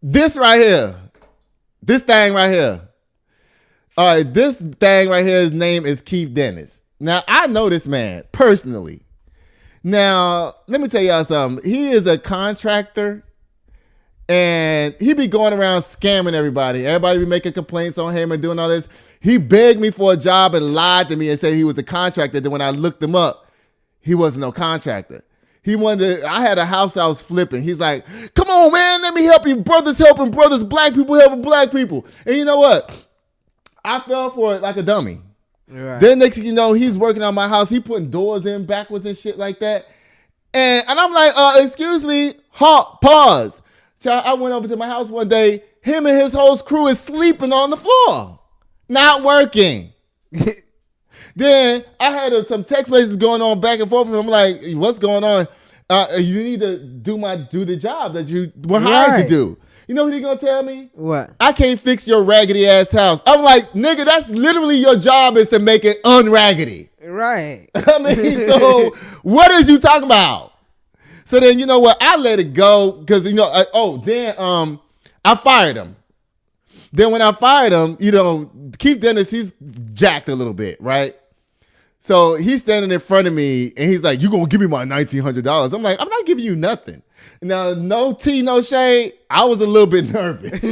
This right here. This thing right here. All right, this thing right here, his name is Keith Dennis. Now, I know this man personally. Now, let me tell y'all something. He is a contractor, and he be going around scamming everybody. Everybody be making complaints on him and doing all this. He begged me for a job and lied to me and said he was a contractor. Then when I looked him up, he wasn't no contractor. He wanted to, I had a house I was flipping. He's like, come on, man, let me help you. Brothers helping brothers, black people helping black people. And you know what? I fell for it like a dummy. Right. Then next thing you know, he's working on my house. He putting doors in backwards and shit like that. And I'm like, excuse me, halt, pause. So I went over to my house one day. Him and his whole crew is sleeping on the floor. Not working. Then I had some text messages going on back and forth. And I'm like, what's going on? You need to do the job that you were hired to do. You know what he gonna tell me? What? I can't fix your raggedy ass house. I'm like, nigga, that's literally your job is to make it unraggedy. Right. I mean, so what is you talking about? So then, you know what? I let it go because, you know, then I fired him. Then when I fired him, you know, Keith Dennis, he's jacked a little bit, right? So he's standing in front of me and he's like, you gonna give me my $1,900? I'm like, I'm not giving you nothing. Now, no tea, no shade. I was a little bit nervous.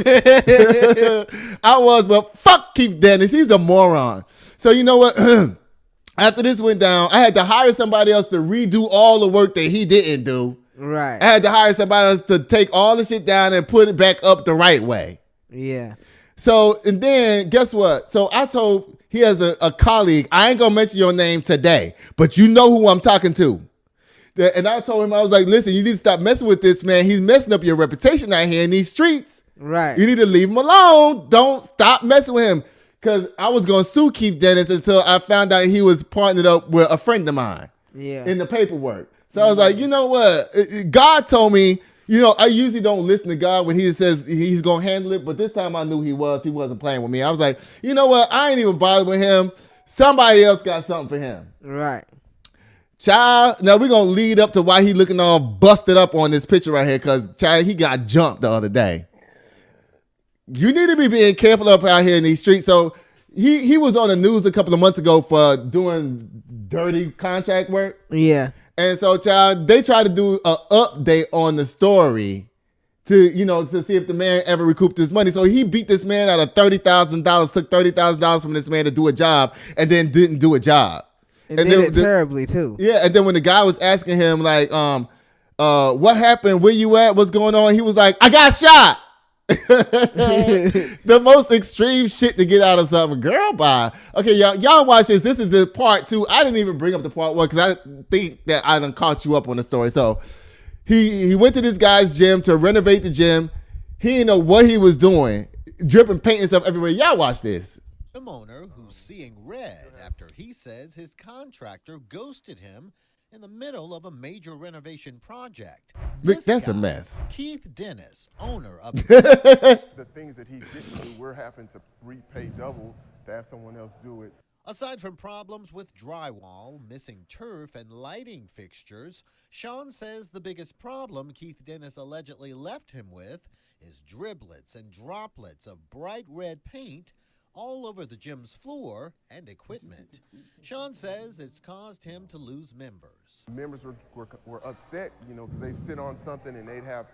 I was, but fuck Keith Dennis. He's a moron. So you know what? After this went down, I had to hire somebody else to redo all the work that he didn't do. Right. I had to hire somebody else to take all the shit down and put it back up the right way. Yeah. So, and then guess what? So I told, he has a colleague. I ain't gonna mention your name today, but you know who I'm talking to. And I told him, I was like, listen, you need to stop messing with this man. He's messing up your reputation out here in these streets. Right. You need to leave him alone. Don't stop messing with him. Because I was going to sue Keith Dennis until I found out he was partnered up with a friend of mine in the paperwork. So I was like, you know what? God told me, you know, I usually don't listen to God when he says he's going to handle it. But this time I knew he wasn't playing with me. I was like, you know what? I ain't even bothered with him. Somebody else got something for him. Right. Child, now we're going to lead up to why he looking all busted up on this picture right here because, child, he got jumped the other day. You need to be being careful up out here in these streets. So he was on the news a couple of months ago for doing dirty contract work. Yeah. And so, child, they tried to do an update on the story to see if the man ever recouped his money. So he beat this man out of $30,000, took $30,000 from this man to do a job and then didn't do a job. And did it terribly too. Yeah, and then when the guy was asking him like, what happened? Where you at? What's going on? He was like, I got shot. The most extreme shit to get out of something. Girl, bye. Okay, y'all watch this. This is the part 2. I didn't even bring up the part 1 because I think that I done caught you up on the story. So he went to this guy's gym to renovate the gym. He didn't know what he was doing, dripping paint and stuff everywhere. Y'all watch this. Homeowner who's seeing red after he says his contractor ghosted him in the middle of a major renovation project. Look, that's a mess. Keith Dennis, owner of the things that he didn't do, we're having to repay double to have someone else do it. Aside from problems with drywall, missing turf, and lighting fixtures, Sean says the biggest problem Keith Dennis allegedly left him with is driblets and droplets of bright red paint all over the gym's floor and equipment. Sean says it's caused him to lose members. Members were upset, because they sit on something and they'd have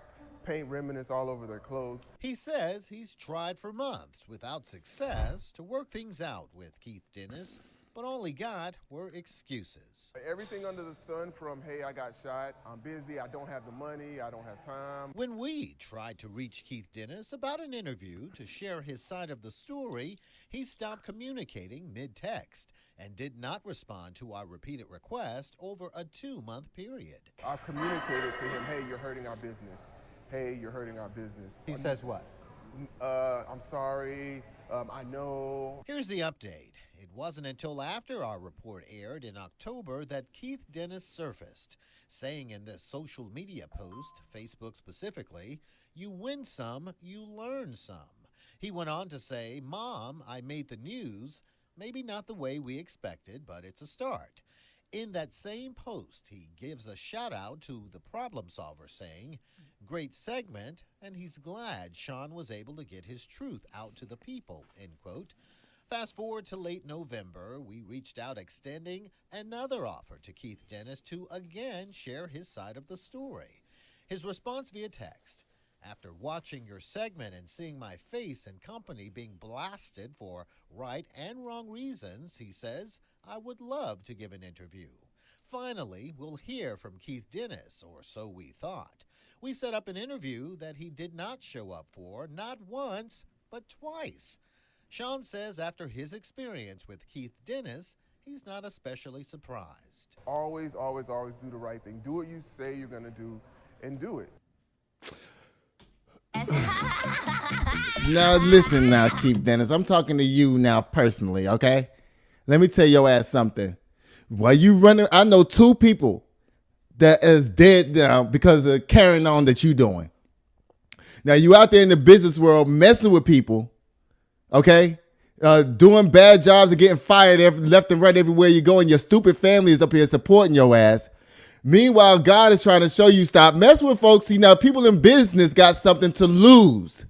paint remnants all over their clothes. He says he's tried for months without success to work things out with Keith Dennis, but all he got were excuses. Everything under the sun from, hey, I got shot, I'm busy, I don't have the money, I don't have time. When we tried to reach Keith Dennis about an interview to share his side of the story, he stopped communicating mid-text and did not respond to our repeated request over a 2-month period. I've communicated to him, hey, you're hurting our business. Hey, you're hurting our business. He says what? I'm sorry, I know. Here's the update. It wasn't until after our report aired in October that Keith Dennis surfaced, saying in this social media post, Facebook specifically, "You win some, you learn some." He went on to say, "Mom, I made the news. Maybe not the way we expected, but it's a start." In that same post, he gives a shout out to the problem solver, saying, Great segment, and he's glad Sean was able to get his truth out to the people, end quote. Fast forward to late November, we reached out extending another offer to Keith Dennis to again share his side of the story. His response via text: after watching your segment and seeing my face and company being blasted for right and wrong reasons, he says, I would love to give an interview. Finally, we'll hear from Keith Dennis, or so we thought. We set up an interview that he did not show up for, not once, but twice. Sean says after his experience with Keith Dennis, he's not especially surprised. Always, always, always do the right thing. Do what you say you're going to do, and do it. Now listen now, Keith Dennis. I'm talking to you now personally, okay? Let me tell your ass something. While you running, I know 2 people that is dead now because of carrying on that you doing. Now you out there in the business world messing with people, okay? Doing bad jobs and getting fired left and right everywhere you go, and your stupid family is up here supporting your ass. Meanwhile, God is trying to show you stop messing with folks. See, now people in business got something to lose.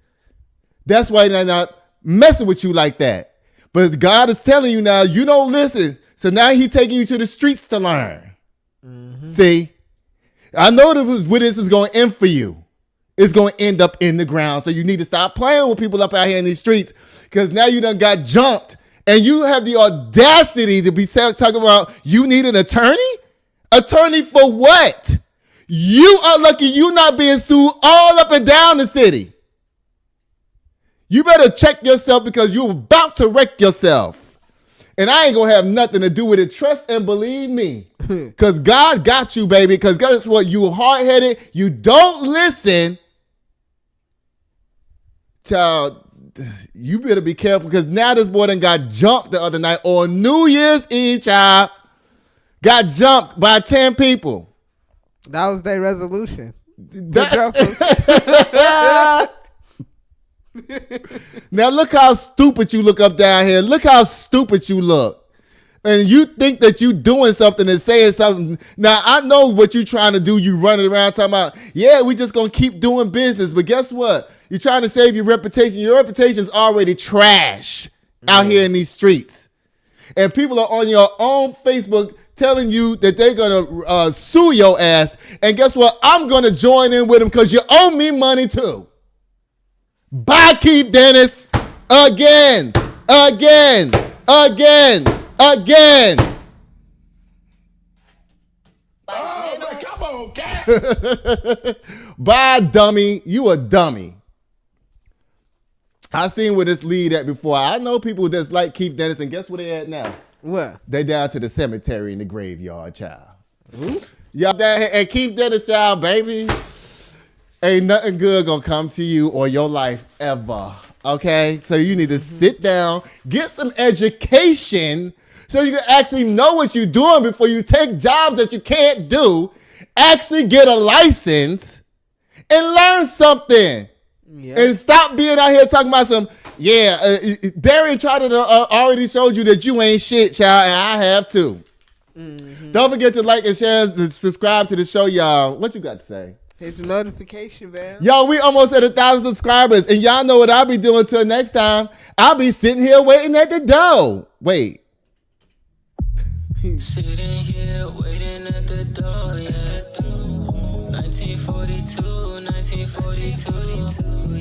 That's why they're not messing with you like that. But God is telling you now, you don't listen. So now he's taking you to the streets to learn. Mm-hmm. See, I know where this is going to end for you. It's going to end up in the ground. So you need to stop playing with people up out here in these streets, because now you done got jumped and you have the audacity to be talking about you need an attorney? Attorney for what? You are lucky you not being sued all up and down the city. You better check yourself, because you're about to wreck yourself. And I ain't going to have nothing to do with it. Trust and believe me. Because God got you, baby. Because guess what? You hard-headed. You don't listen. Child, you better be careful, because now this boy done got jumped the other night on New Year's Eve, child. Got jumped by 10 people. That was their resolution. Now look how stupid you look up down here. Look how stupid you look. And you think that you doing something and saying something. Now I know what you trying to do. You running around talking about, yeah, we just going to keep doing business. But guess what? You're trying to save your reputation. Your reputation's already trash out here in these streets. And people are on your own Facebook telling you that they're going to sue your ass. And guess what? I'm going to join in with them, because you owe me money too. Bye, Keith Dennis. Again. Oh, but come on, cat. Bye, dummy. You a dummy. I seen where this lead at before. I know people that's like Keith Dennis, and guess where they at now? What? They down to the cemetery in the graveyard, child. Y'all down here, and Keith Dennis, child, baby. Ain't nothing good gonna come to you or your life ever. Okay? So you need to sit down, get some education, so you can actually know what you're doing before you take jobs that you can't do. Actually get a license and learn something. Yeah. And stop being out here talking about some, Darien Trotter already showed you that you ain't shit, child, and I have too. Mm-hmm. Don't forget to like and share and subscribe to the show, y'all. What you got to say? It's a notification, man. Yo, we almost at 1,000 subscribers, and y'all know what I'll be doing till next time. I'll be sitting here waiting at the door. Wait. Sitting here waiting at the door, yeah. 1942, 1942.